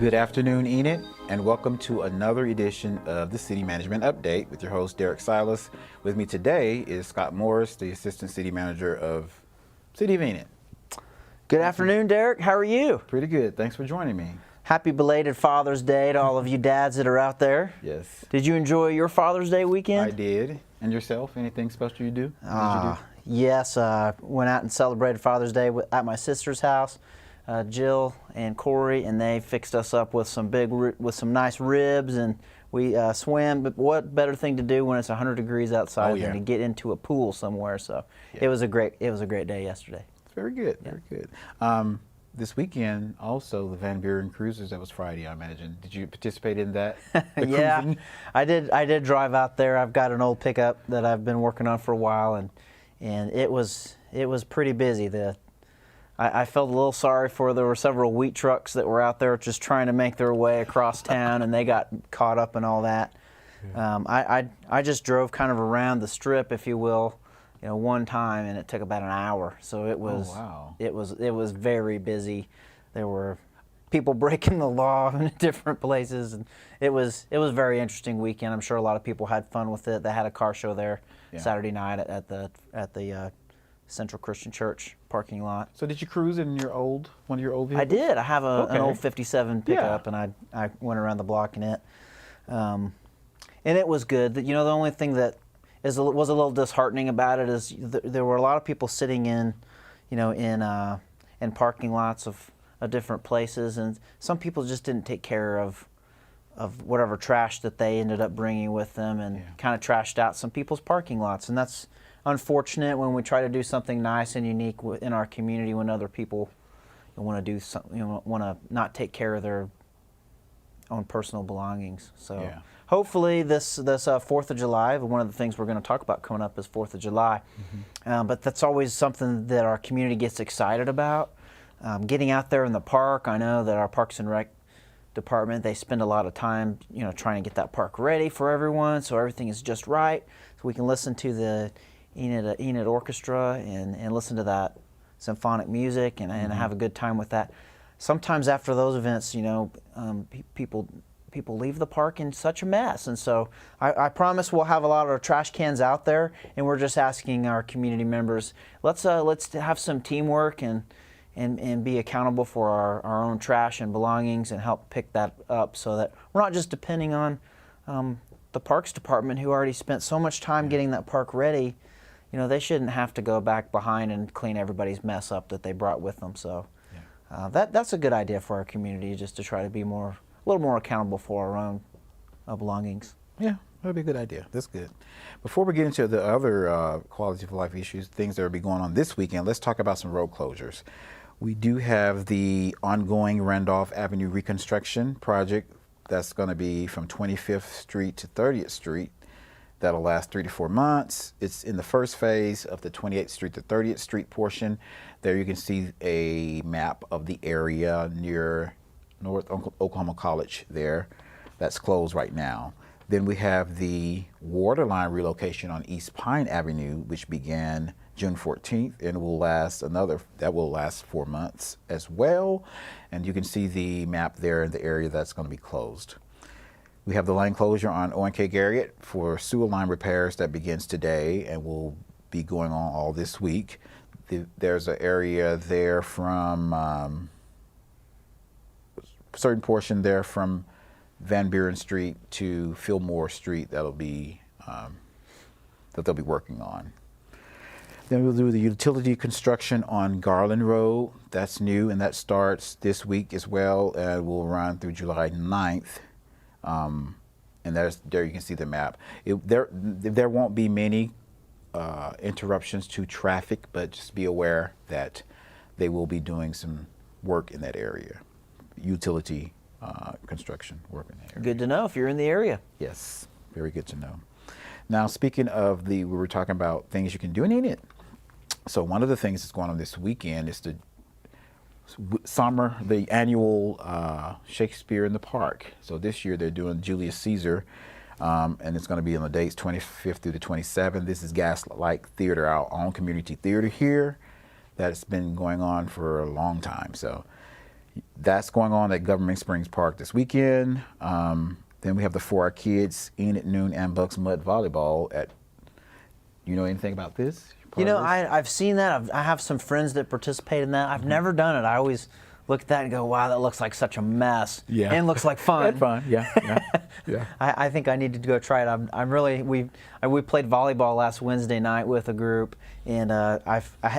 Good afternoon, Enid, and welcome to another edition of the City Management Update with your host, Derrick Silas. With me today is Scott Morris, the Assistant City Manager of City of Enid. Good afternoon, Derrick. How are you? Pretty good. Thanks for joining me. Happy belated Father's Day to all of you dads that are out there. Yes. Did you enjoy your Father's Day weekend? I did. And yourself? Anything special you do? Yes, went out and celebrated Father's Day at my sister's house, Jill and Corey, and they fixed us up with some nice ribs, and we swam. But what better thing to do when it's 100 degrees outside than to get into a pool somewhere? So it was a great day yesterday. It's very good. Very good. This weekend, also the Van Buren Cruisers. That was Friday, I imagine. Did you participate in that? Yeah, cruising? I did drive out there. I've got an old pickup that I've been working on for a while, and it was pretty busy. I felt a little sorry there were several wheat trucks that were out there just trying to make their way across town, and they got caught up in all that. Yeah. I just drove kind of around the strip, if you will, one time, and it took about an hour. So it was it was very busy. There were people breaking the law in different places, and it was a very interesting weekend. I'm sure a lot of people had fun with it. They had a car show there Saturday night at the Central Christian Church parking lot. So did you cruise in one of your old vehicles? I did. I have an old 57 pickup, and I went around the block in it. And it was good. The only thing that was a little disheartening about it is there were a lot of people sitting in parking lots of different places, and some people just didn't take care of whatever trash that they ended up bringing with them, and kind of trashed out some people's parking lots, and that's unfortunate when we try to do something nice and unique in our community when other people want to do something, want to not take care of their own personal belongings. So hopefully this 4th of July, one of the things we're going to talk about coming up is 4th of July. Mm-hmm. But that's always something that our community gets excited about. Getting out there in the park, I know that our Parks and Rec department, they spend a lot of time, trying to get that park ready for everyone so everything is just right. So we can listen to the Enid Orchestra and listen to that symphonic music and have a good time with that. Sometimes after those events, people leave the park in such a mess, and so I promise we'll have a lot of our trash cans out there, and we're just asking our community members, let's have some teamwork and be accountable for our own trash and belongings and help pick that up so that we're not just depending on the Parks Department, who already spent so much time getting that park ready. They shouldn't have to go back behind and clean everybody's mess up that they brought with them. So that's a good idea for our community, just to try to be a little more accountable for our own belongings. Yeah, that would be a good idea. That's good. Before we get into the other quality of life issues, things that will be going on this weekend, let's talk about some road closures. We do have the ongoing Randolph Avenue reconstruction project that's going to be from 25th Street to 30th Street. That'll last 3 to 4 months. It's in the first phase of the 28th Street to 30th Street portion. There you can see a map of the area near North Oklahoma College there. That's closed right now. Then we have the waterline relocation on East Pine Avenue, which began June 14th and will last 4 months as well. And you can see the map there in the area that's going to be closed. We have the lane closure on O&K Garrett for sewer line repairs that begins today and will be going on all this week. There's an area there from a certain portion there from Van Buren Street to Fillmore Street that they'll be working on. Then we'll do the utility construction on Garland Road. That's new, and that starts this week as well, and will run through July 9th. And there you can see the map. There won't be many interruptions to traffic, but just be aware that they will be doing some work in that area, utility construction work in that area. Good to know if you're in the area. Yes, very good to know. Now, speaking of we were talking about things you can do in Enid. So one of the things that's going on this weekend is the annual Shakespeare in the Park. So this year they're doing Julius Caesar, and it's going to be on the dates 25th through the 27th. This is Gaslight Theater, our own community theater here, that's been going on for a long time. So That's going on at Government Springs Park this weekend. Then we have the For Our Kids Enid Noon and Bucks Mud Volleyball at. You know anything about this? You know, I've seen that. I have some friends that participate in that. I've never done it. I always look at that and go, wow, that looks like such a mess. Yeah. And looks like fun. It's fun, yeah. I think I need to go try it. I'm really, we played volleyball last Wednesday night with a group, and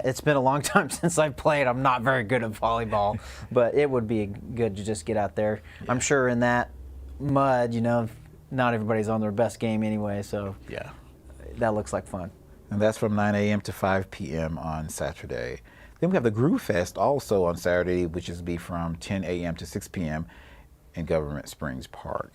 it's been a long time since I've played. I'm not very good at volleyball, but it would be good to just get out there. Yeah. I'm sure in that mud, you know, not everybody's on their best game anyway, so yeah, that looks like fun. And that's from 9 a.m. to 5 p.m. on Saturday. Then we have the Groove Fest also on Saturday, which is be from 10 a.m. to 6 p.m. in Government Springs Park.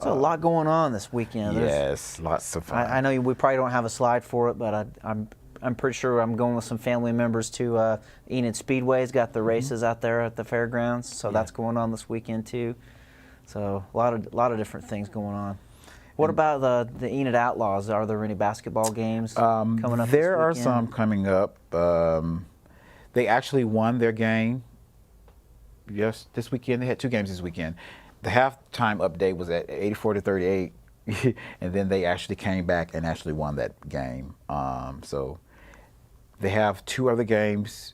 So a lot going on this weekend. Yes, lots of fun. I know we probably don't have a slide for it, but I'm pretty sure I'm going with some family members to Enid Speedway's got the races out there at the fairgrounds, so that's going on this weekend too. So a lot of different things going on. What about the Enid Outlaws? Are there any basketball games coming up? There are some coming up. They actually won their game. Yes, this weekend. They had 2 games this weekend. The halftime update was at 84-38, and then they actually came back and actually won that game. So they have 2 other games,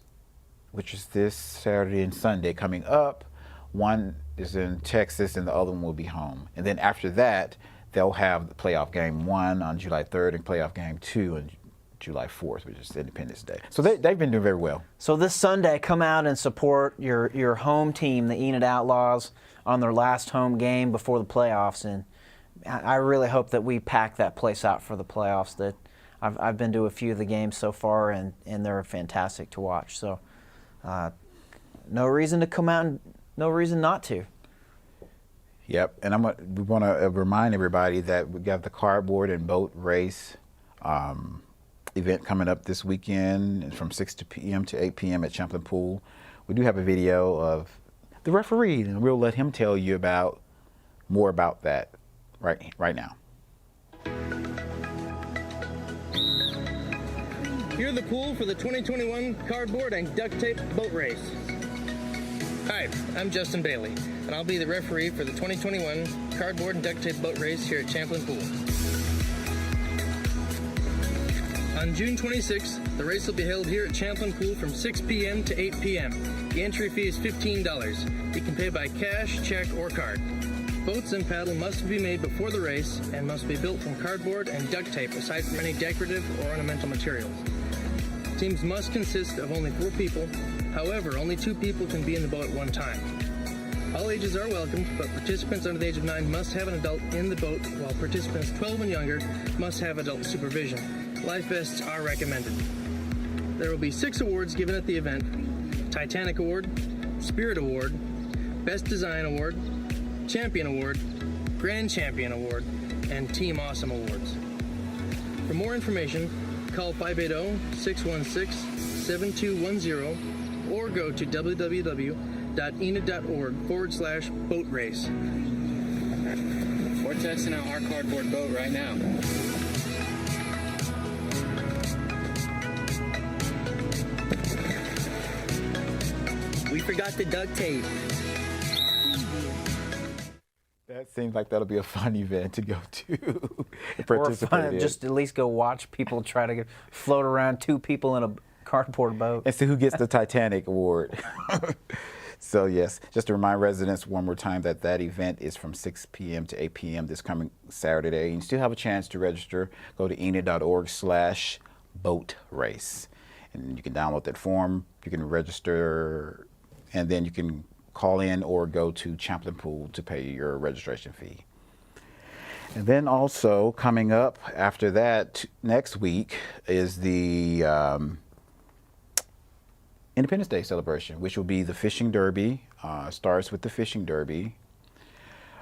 which is this Saturday and Sunday coming up. One is in Texas, and the other one will be home. And then after that, they'll have the playoff game 1 on July 3rd and playoff game 2 on July 4th, which is Independence Day. So they've been doing very well. So this Sunday, come out and support your home team, the Enid Outlaws, on their last home game before the playoffs. And I really hope that we pack that place out for the playoffs. That I've been to a few of the games so far, and they're fantastic to watch. So no reason to come out and no reason not to. Yep, and we want to remind everybody that we got the cardboard and boat race event coming up this weekend from 6 p.m. to 8 p.m. at Champlain Pool. We do have a video of the referee, and we'll let him tell you more about that right now. Here at the pool for the 2021 cardboard and duct tape boat race. Hi, I'm Justin Bailey, and I'll be the referee for the 2021 cardboard and duct tape boat race here at Champlain Pool. On June 26th, the race will be held here at Champlain Pool from 6 p.m. to 8 p.m. The entry fee is $15. You can pay by cash, check, or card. Boats and paddle must be made before the race and must be built from cardboard and duct tape aside from any decorative or ornamental materials. Teams must consist of only 4 people. However, only 2 people can be in the boat at one time. All ages are welcomed, but participants under the age of 9 must have an adult in the boat, while participants 12 and younger must have adult supervision. Life vests are recommended. There will be 6 awards given at the event: Titanic Award, Spirit Award, Best Design Award, Champion Award, Grand Champion Award, and Team Awesome Awards. For more information, call 580-616-7210 or go to www.enid.org/boat race. We're testing out our cardboard boat right now. We forgot the duct tape. That seems like that'll be a fun event to go to. Or fun, just at least go watch people try to float around 2 people in a cardboard boat. And see who gets the Titanic Award. So yes, just to remind residents one more time that event is from 6 p.m. to 8 p.m. this coming Saturday. And you still have a chance to register. Go to enid.org/boat race. And you can download that form. You can register, and then you can call in or go to Champlain Pool to pay your registration fee. And then also coming up after that next week is the Independence Day celebration, which will be the Fishing Derby. Starts with the Fishing Derby.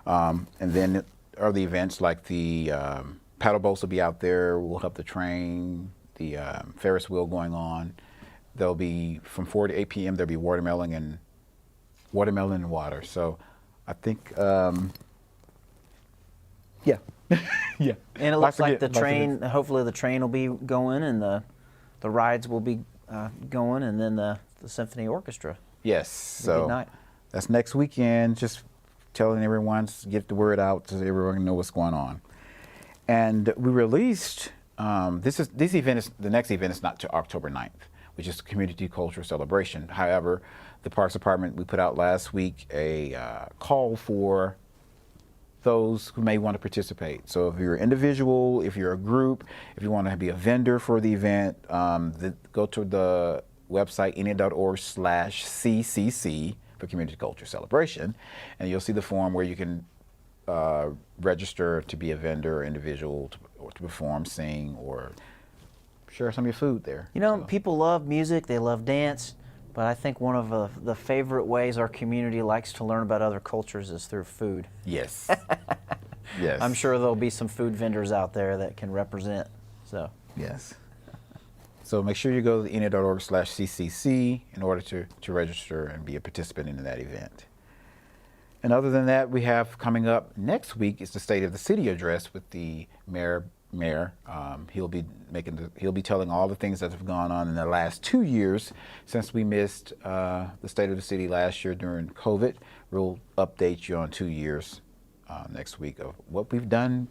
And then other events like the paddle boats will be out there. We'll have the train, the Ferris wheel going on. There'll be from 4 to 8 p.m. There'll be watermelon and water. So I think, yeah. Yeah. And it looks like the train, hopefully the train will be going and the rides will be going, and then the symphony orchestra. Yes. So That's next weekend. Just telling everyone to get the word out so everyone can know what's going on. And we released the next event is not to October 9th, which is the Community Culture Celebration. However, the Parks Department, we put out last week a call for those who may want to participate. So if you're an individual, if you're a group, if you want to be a vendor for the event, go to the website enid.org/CCC for Community Culture Celebration, and you'll see the form where you can register to be a vendor or individual or to perform, sing, or share some of your food there. You know, people love music, they love dance, but I think one of the favorite ways our community likes to learn about other cultures is through food. Yes. Yes. I'm sure there'll be some food vendors out there that can represent. So. Yes. So make sure you go to enid.org/CCC in order to register and be a participant in that event. And other than that, we have coming up next week is the State of the City address with the mayor. He'll be telling all the things that have gone on in the last 2 years since we missed the State of the City last year during COVID. We'll update you on 2 years next week of what we've done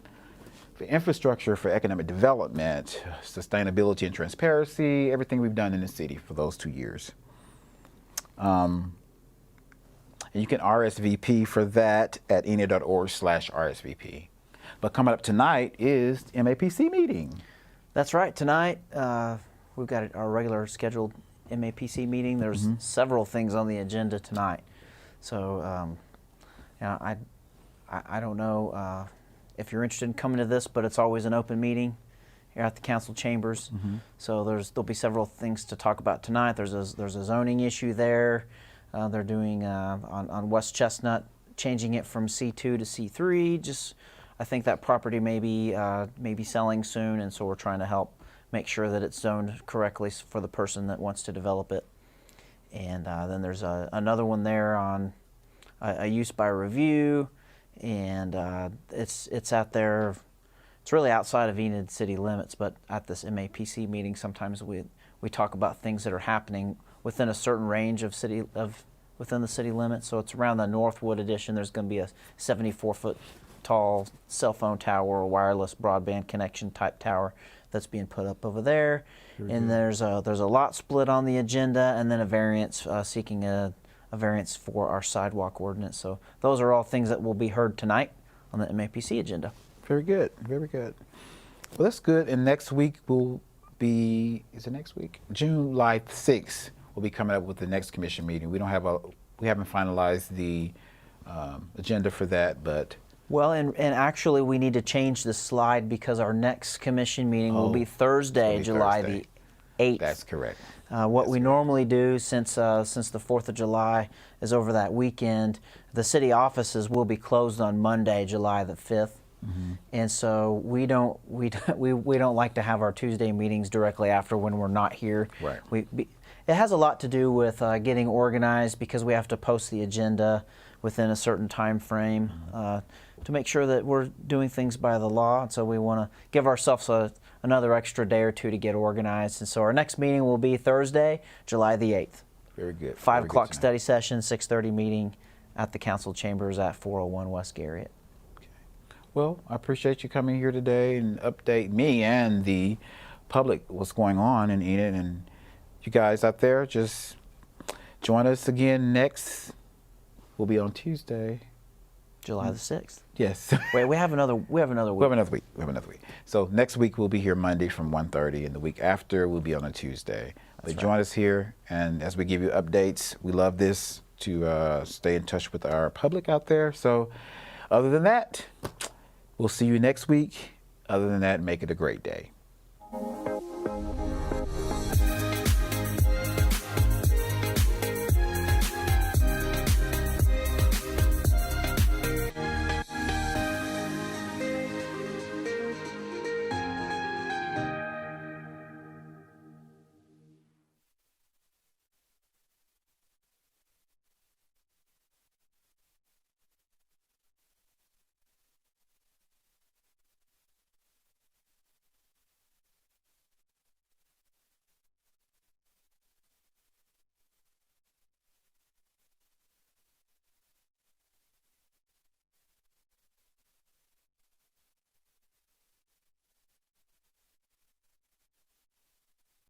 for infrastructure, for economic development, sustainability and transparency, everything we've done in the city for those 2 years. And you can RSVP for that at enid.org/RSVP. But coming up tonight is MAPC meeting. That's right. Tonight, we've got our regular scheduled MAPC meeting. There's several things on the agenda tonight. So, I don't know if you're interested in coming to this, but it's always an open meeting here at the council chambers. So there'll be several things to talk about tonight. There's a zoning issue there. They're doing on West Chestnut, changing it from C2 to C3. I think that property may be selling soon, and so we're trying to help make sure that it's zoned correctly for the person that wants to develop it. And then there's another one there on a use by review, and it's out there. It's really outside of Enid city limits, but at this MAPC meeting, sometimes we talk about things that are happening within a certain range within the city limits. So it's around the Northwood Edition. There's going to be a 74-foot tall cell phone tower or wireless broadband connection type tower that's being put up over there. And there's a lot split on the agenda, and then a variance seeking a variance for our sidewalk ordinance. So those are all things that will be heard tonight on the MAPC agenda. Very good, very good. Well, that's good. And next week will be, is it next week? July 6th, we'll be coming up with the next commission meeting. We haven't finalized the agenda for that, but. Well, and actually we need to change the slide because our next commission meeting will be Thursday, July the 8th. That's correct. What we normally do since the 4th of July is over that weekend, the city offices will be closed on Monday, July the 5th. And so we don't like to have our Tuesday meetings directly after when we're not here. Right. It has a lot to do with getting organized because we have to post the agenda within a certain time frame to make sure that we're doing things by the law. And so we want to give ourselves another extra day or two to get organized. And so our next meeting will be Thursday, July the 8th. Very good. 5 o'clock study session, 6:30 meeting at the council chambers at 401 West Garriott. Well, I appreciate you coming here today and update me and the public what's going on in Enid. And you guys out there, just join us again next. We'll be on Tuesday, July the 6th. Yes. Wait, we have another week. We have another week. So next week we'll be here Monday from 1:30, and the week after we'll be on a Tuesday. But join us here, and as we give you updates, we love this to stay in touch with our public out there. So other than that, we'll see you next week. Other than that, make it a great day.